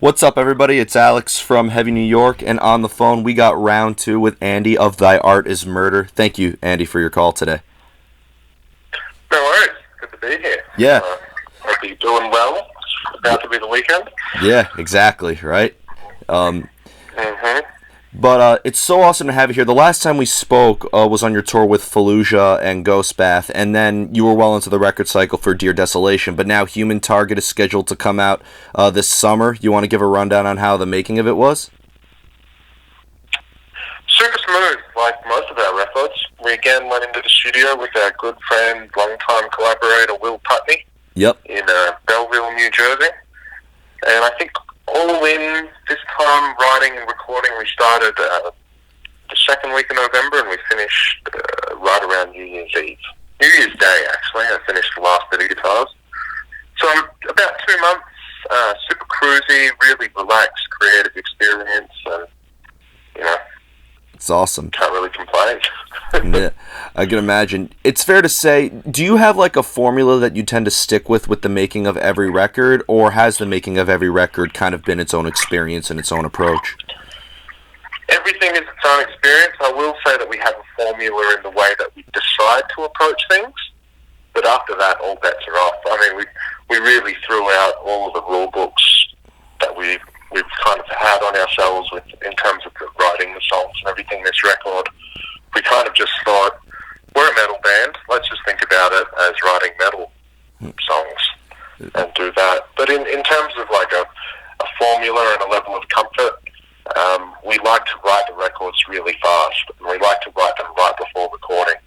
What's up, everybody? It's Alex from Heavy New York, and on the phone we got round two with Andy of Thy Art is Murder. Thank you, Andy, for your call today. No worries. Good to be here. Yeah. Hope you're doing well. It's about to be the weekend. Yeah, exactly, right? Mm-hmm. But it's so awesome to have you here. The last time we spoke was on your tour with Fallujah and Ghost Bath, and then you were well into the record cycle for Dear Desolation, but now Human Target is scheduled to come out this summer. You want to give a rundown on how the making of it was? Super smooth, like most of our records. We again went into the studio with our good friend, long-time collaborator, Will Putney. Yep. In Belleville, New Jersey. And I think all in this time, writing and recording, we started the second week of November and we finished right around New Year's Eve. New Year's Day, actually. I finished the last bit of guitars. So about 2 months, super cruisy, really relaxed, creative experience, and, you know, it's awesome. Can't really complain. Yeah, I can imagine. It's fair to say, do you have like a formula that you tend to stick with the making of every record, or has the making of every record kind of been its own experience and its own approach? Everything is its own experience. I will say that we have a formula in the way that we decide to approach things, but after that, all bets are off. I mean, we really threw out all of the rule books that we've kind of had on ourselves in terms of writing the songs and everything this record. We kind of just thought, we're a metal band, let's just think about it as writing metal songs and do that. But in terms of like a formula and a level of comfort, we like to write the records really fast, and we like to write them right before recording.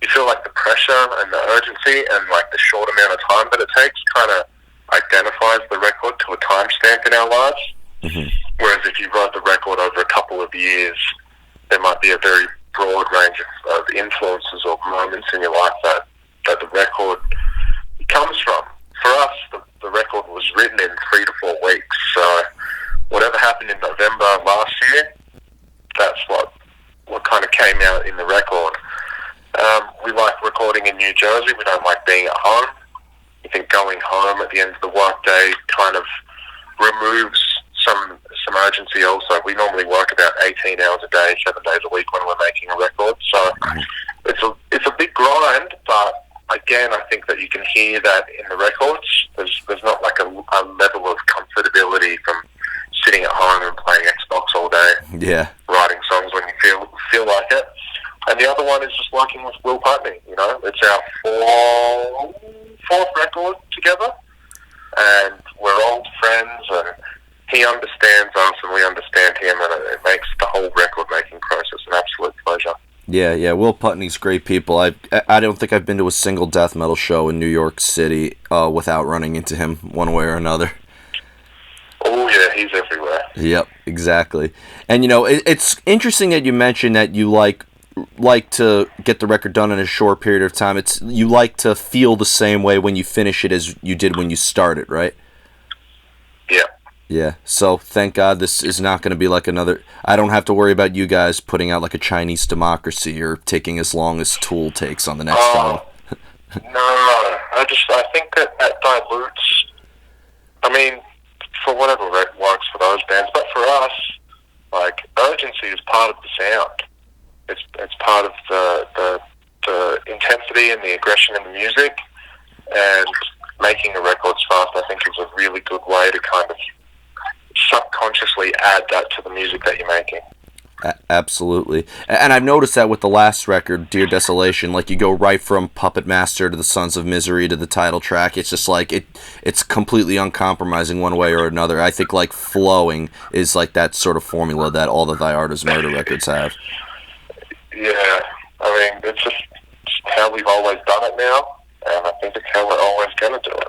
You feel like the pressure and the urgency and like the short amount of time that it takes kind of identifies the record to a timestamp in our lives. Mm-hmm. Whereas if you wrote the record over a couple of years, there might be a very broad range of influences or moments in your life that the record comes from. For us, the record was written in 3 to 4 weeks. So whatever happened in November last year, that's what kind of came out in the record. We like recording in New Jersey. We don't like being at home. I think going home at the end of the workday kind of removes some urgency also. We normally work about 18 hours a day, 7 days a week when we're making a record. So it's a big grind, but again, I think that you can hear that in the records. There's not like a level of comfortability from sitting at home and playing Xbox all day. Yeah. Writing songs when you feel like it. And the other one is just working with Will Putney, you know. It's our fourth record together, and we're old friends, and he understands us and we understand him, and it makes the whole record-making process an absolute pleasure. Yeah, Will Putney's great people. I don't think I've been to a single death metal show in New York City without running into him one way or another. Oh, yeah, he's everywhere. Yep, exactly. And, you know, it's interesting that you mentioned that you like to get the record done in a short period of time. You like to feel the same way when you finish it as you did when you started, right? Yeah. Yeah, so thank God this is not going to be like another... I don't have to worry about you guys putting out like a Chinese Democracy or taking as long as Tool takes on the next album. No, I think that dilutes... I mean, for whatever works for those bands, but for us, like, urgency is part of the sound. It's part of the intensity and the aggression in the music, and making the records fast, I think, is a really good way to kind of subconsciously add that to the music that you're making. Absolutely. And I've noticed that with the last record, Dear Desolation, like you go right from Puppet Master to the Sons of Misery to the title track. It's just like it's completely uncompromising one way or another. I think like flowing is like that sort of formula that all the Thy Art is Murder records have. Yeah, I mean, it's just how we've always done it now, and I think it's how we're always going to do it.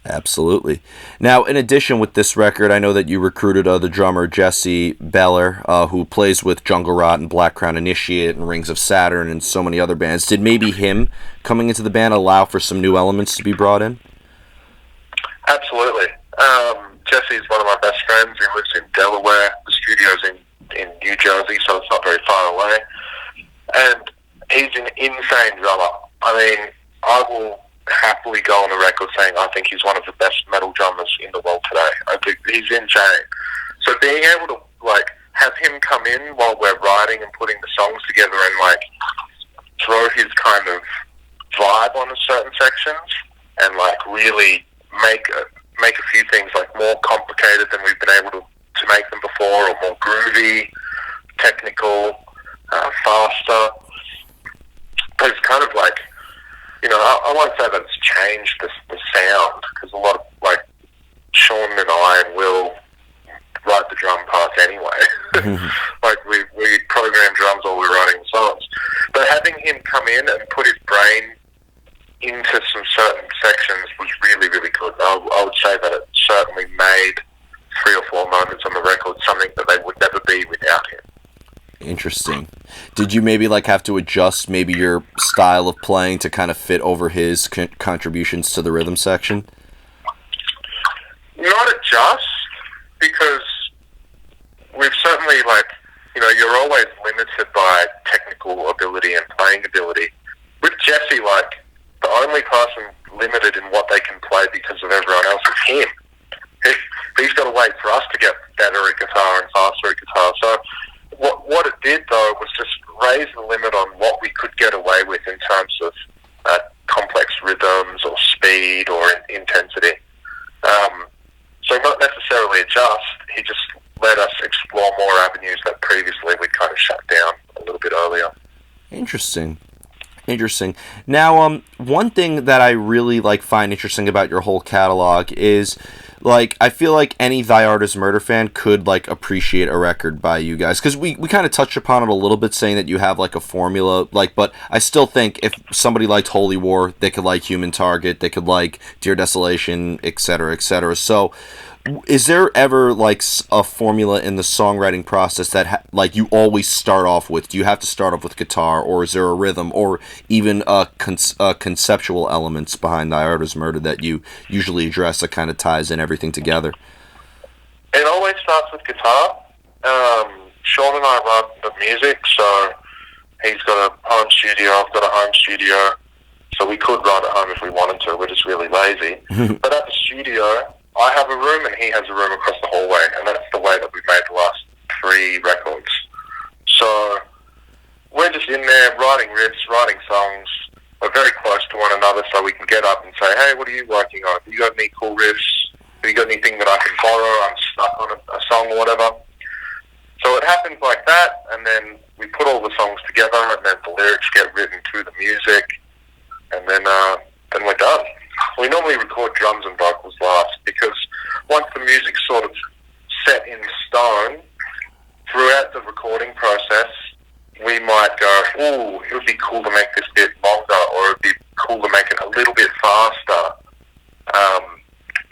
Absolutely. Now, in addition with this record, I know that you recruited the drummer Jesse Beller, who plays with Jungle Rot and Black Crown Initiate and Rings of Saturn and so many other bands. Did maybe him coming into the band allow for some new elements to be brought in? Absolutely. Jesse's one of my best friends. He lives in Delaware. The studio's in New Jersey, so it's not very far away. And he's an insane drummer. I mean, happily go on the record saying I think he's one of the best metal drummers in the world today. I think he's insane. So being able to like have him come in while we're writing and putting the songs together and like throw his kind of vibe on certain sections and like really make a few things like more complicated than we've been able to make them before, or more groovy, technical, faster. It's kind of like, you know, I won't say that it's changed the sound, because a lot of, like, Sean and I and Will write the drum parts anyway. Like, we program drums while we're writing songs. But having him come in and put his brain into some certain sections was really, really good. I would say that it certainly made 3 or 4 moments on the record something that they would never be without him. Interesting. Did you maybe like have to adjust maybe your style of playing to kind of fit over his contributions to the rhythm section? Not adjust, because we've certainly, like, you know, you're always limited by technical ability and playing ability. With Jesse, like, the only person limited in what they can play because of everyone else is him. He's got to wait for us to get better at guitar and faster at guitar. So what it did, though, was just raise the limit on what we could get away with in terms of complex rhythms or speed or intensity. So not necessarily adjust, he just let us explore more avenues that previously we'd kind of shut down a little bit earlier. Interesting. Now, one thing that I really like find interesting about your whole catalog is, like, I feel like any Thy Art Is Murder fan could, like, appreciate a record by you guys, because we kind of touched upon it a little bit, saying that you have, like, a formula, like, but I still think if somebody liked Holy War, they could like Human Target, they could like Dear Desolation, etc., etc. So is there ever, like, a formula in the songwriting process that, like, you always start off with? Do you have to start off with guitar, or is there a rhythm, or even conceptual elements behind Thy Art Is Murder that you usually address that kind of ties in everything together? It always starts with guitar. Sean and I run the music, so he's got a home studio, I've got a home studio, so we could write at home if we wanted to, we're just really lazy. But at the studio, I have a room and he has a room across the hallway, and that's the way that we've made the last 3 records. So we're just in there writing riffs, writing songs. We're very close to one another, so we can get up and say, hey, what are you working on? Have you got any cool riffs? Have you got anything that I can borrow? I'm stuck on a song or whatever. So it happens like that, and then we put all the songs together, and then the lyrics get written to the music, and then we're done. We normally record drums and vocals last, because once the music's sort of set in stone, throughout the recording process, we might go, ooh, it would be cool to make this bit longer, or it would be cool to make it a little bit faster,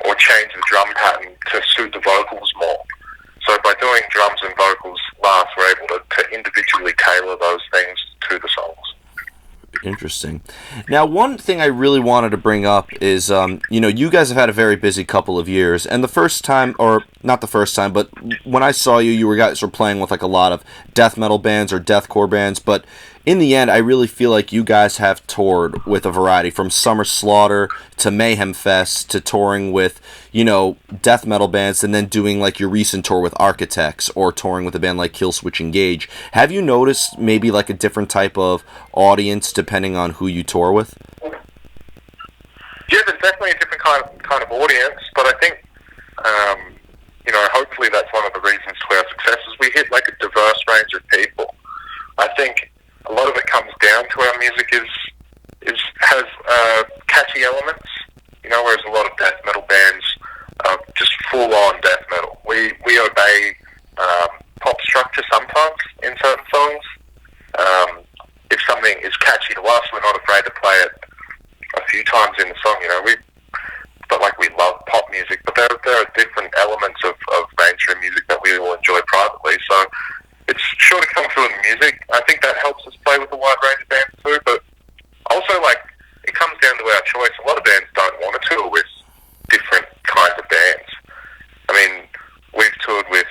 or change the drum pattern to suit the vocals more. So by doing drums and vocals last, we're able to individually tailor those things to the songs. Interesting. Now, one thing I really wanted to bring up is, you know, you guys have had a very busy couple of years, and the first time, or not the first time, but when I saw you, you guys were playing with, like, a lot of death metal bands or deathcore bands, but in the end, I really feel like you guys have toured with a variety, from Summer Slaughter to Mayhem Fest to touring with, you know, death metal bands, and then doing, like, your recent tour with Architects, or touring with a band like Killswitch Engage. Have you noticed maybe, like, a different type of audience depending on who you tour with? Yeah, there's definitely a different kind of audience, but I think, you know, hopefully that's one of the reasons to our success, is we hit, like, a diverse range of people. I think a lot of it comes down to our music has catchy elements, you know, whereas a lot of death metal bands are just full-on death metal. We obey pop structure sometimes in certain songs. If something is catchy to us, we're not afraid to play it a few times in the song, you know. But like, we love pop music, but there are different elements of mainstream music that we all enjoy privately, so it's sure to come through in the music. I think that helps us play with a wide range of bands too, but also, like, it comes down to our choice. A lot of bands don't want to tour with different kinds of bands. I mean, we've toured with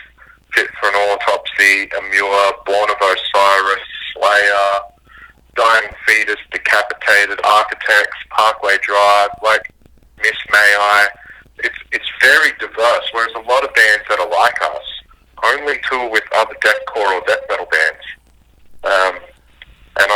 Fit for an Autopsy, Amur, Born of Osiris, Slayer, Dying Fetus, Decay. Decapitated, Architects, Parkway Drive, like Miss May I. It's very diverse, whereas a lot of bands that are like us only tour with other deathcore or death metal bands. And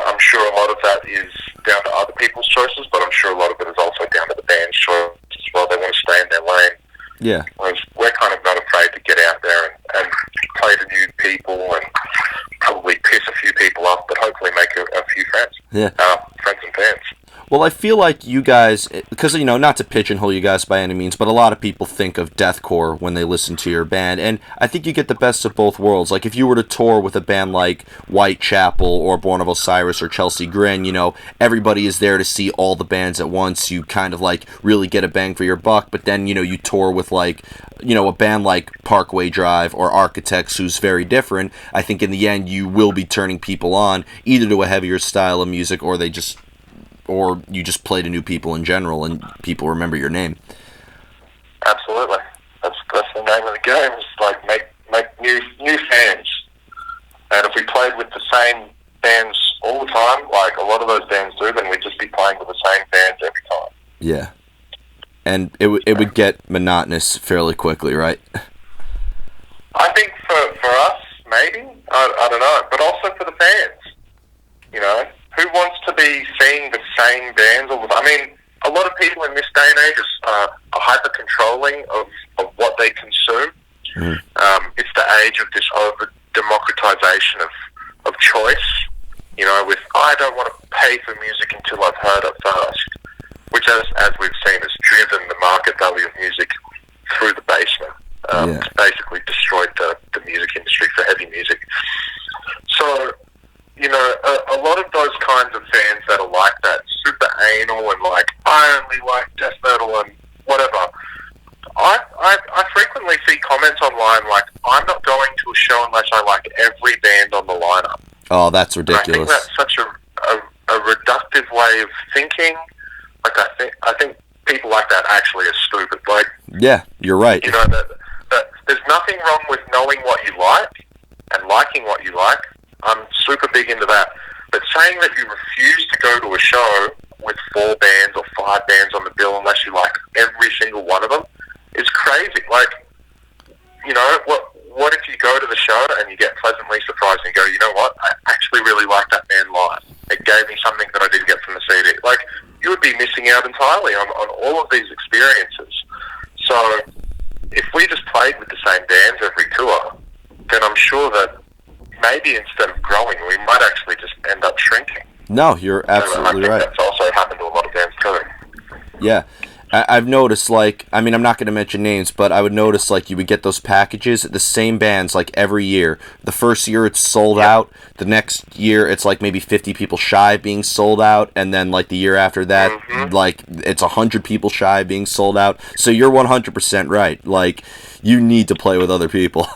I'm sure a lot of that is down to other people's choices, but I'm sure a lot of it is also down to the band's choice as well. They want to stay in their lane. Yeah. Whereas we're kind of not afraid to get out there and play to new people and probably piss a few people off, but hopefully make a few friends. Yeah. Friends and fans. Well, I feel like you guys, because, not to pigeonhole you guys by any means, but a lot of people think of deathcore when they listen to your band, and I think you get the best of both worlds. Like, if you were to tour with a band like Whitechapel or Born of Osiris or Chelsea Grin, everybody is there to see all the bands at once. You kind of, really get a bang for your buck, but then, you tour with, a band like Parkway Drive or Architects, who's very different. I think in the end, you will be turning people on, either to a heavier style of music, or you just play to new people in general, and people remember your name. Absolutely, that's the name of the game. Is make new fans. And if we played with the same bands all the time, like a lot of those bands do, then we'd just be playing with the same bands every time. Yeah, and it would get monotonous fairly quickly, right? I think for us, maybe I don't know, but also for the fans, Who wants to be seeing the same bands all the time? I mean, a lot of people in this day and age are hyper-controlling of what they consume. Mm. It's the age of this over-democratization of choice, with, I don't want to pay for music until I've heard it first, which, as we've seen, has driven the market value of music through the basement. It's basically destroyed the music industry for heavy music. So, a lot of those kinds of fans that are like that, super anal and I only like death metal and whatever. I frequently see comments online I'm not going to a show unless I like every band on the lineup. Oh, that's ridiculous. And I think that's such a reductive way of thinking. I think people like that actually are stupid. Yeah, you're right. That there's nothing wrong with knowing what you like and liking what you like. I'm super big into that. But saying that you refuse to go to a show with 4 bands or 5 bands on the bill unless you like every single one of them is crazy. What if you go to the show and you get pleasantly surprised and you go, you know what, I actually really like that band live. It gave me something that I didn't get from the CD. You would be missing out entirely on all of these experiences. So if we just played with the same bands every tour, then I'm sure that maybe instead of growing, we might actually just end up shrinking. No, you're absolutely right. That's also happened to a lot of bands too. Yeah. I've noticed, I'm not going to mention names, but I would notice, you would get those packages, the same bands, every year. The first year it's sold out. The next year it's, maybe 50 people shy of being sold out. And then, the year after that, it's 100 people shy of being sold out. So you're 100% right. You need to play with other people.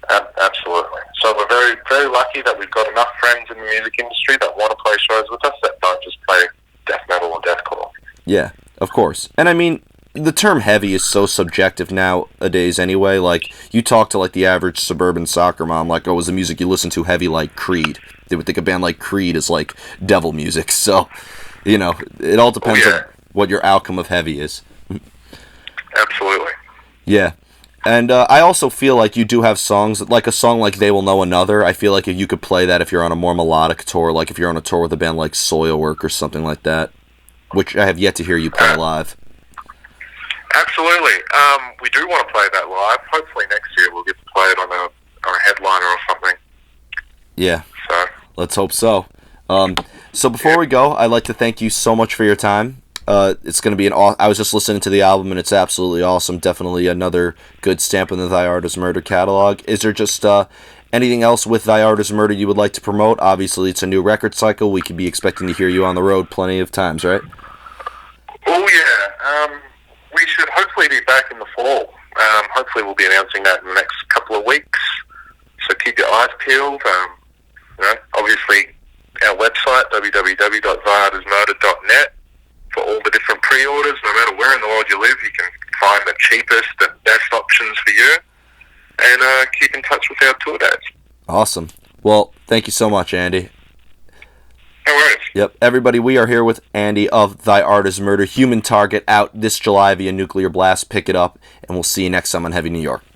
Absolutely. So we're very, very lucky that we've got enough friends in the music industry that want to play shows with us that don't just play death metal or deathcore. Yeah, of course. And I mean, the term heavy is so subjective nowadays anyway. You talk to the average suburban soccer mom, oh, is the music you listen to heavy like Creed? They would think a band like Creed is devil music. So, it all depends on what your outcome of heavy is. Absolutely. Yeah. And I also feel like you do have songs, a song like They Will Know Another. I feel like if you could play that if you're on a more melodic tour, if you're on a tour with a band like Soilwork or something like that, which I have yet to hear you play live. Absolutely. We do want to play that live. Hopefully next year we'll get to play it on a headliner or something. Yeah. So let's hope so. So before we go, I'd like to thank you so much for your time. It's going to be I was just listening to the album, and it's absolutely awesome. Definitely another good stamp in the Thy Art Is Murder catalog. Is there just anything else with Thy Art Is Murder you would like to promote? Obviously, it's a new record cycle. We could be expecting to hear you on the road plenty of times, right? Oh, yeah. We should hopefully be back in the fall. Hopefully we'll be announcing that in the next couple of weeks. So keep your eyes peeled. Obviously, our website, www.thyartismurder.net, for all the different pre-orders. No matter where in the world you live, you can find the cheapest and best options for you. And keep in touch with our tour dates. Awesome. Well, thank you so much, Andy. No worries. Yep. Everybody, we are here with Andy of Thy Art is Murder. Human Target out this July via Nuclear Blast. Pick it up, and we'll see you next time on Heavy New York.